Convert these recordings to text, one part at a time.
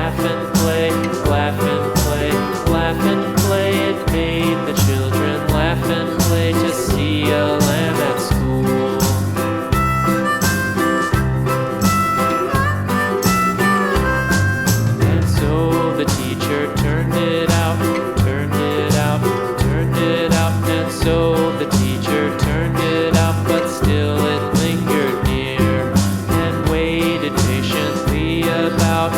laugh and play, laugh and play, laugh and play. It made the children laugh and play to see a lamb at school. And so the teacher turned it out, turned it out, turned it out. And so the teacher turned it out, but still it lingered near and waited patiently about,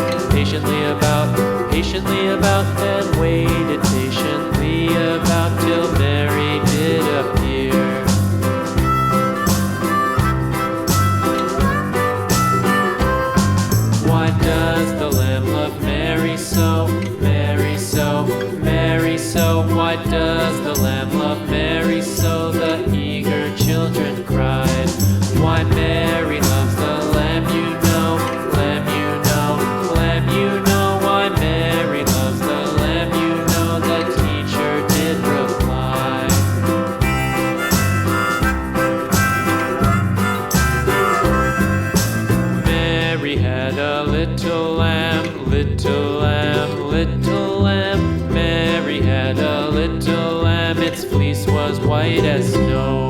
and waited patiently about till Mary did appear. Why does the lamb love Mary so, Mary so, Mary so? Why does the lamb love Mary so? The eager children cried. Why Mary loves the lamb, you know, lamb, you know, lamb, you know. Why Mary loves the lamb, you know, the teacher did reply. Mary had a little lamb, little lamb, little lamb. Mary had a little lamb, its fleece was white as snow.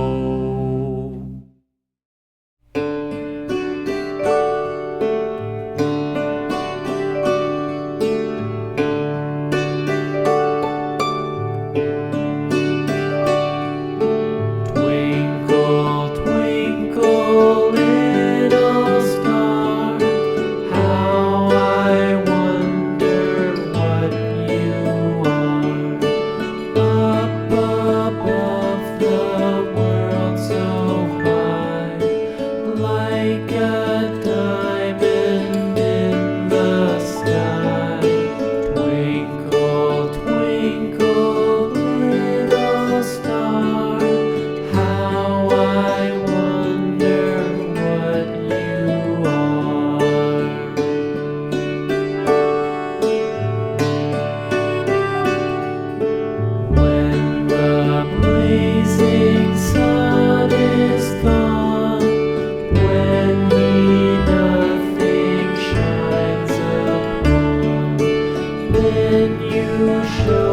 Twinkle, twinkle, little star, how I wonder what you are. Up above the world so high, like a diamond in the sky. Twinkle, twinkle, little star, how I wonder what you are. When the blazing sun is gone, when me nothing shines upon, then you show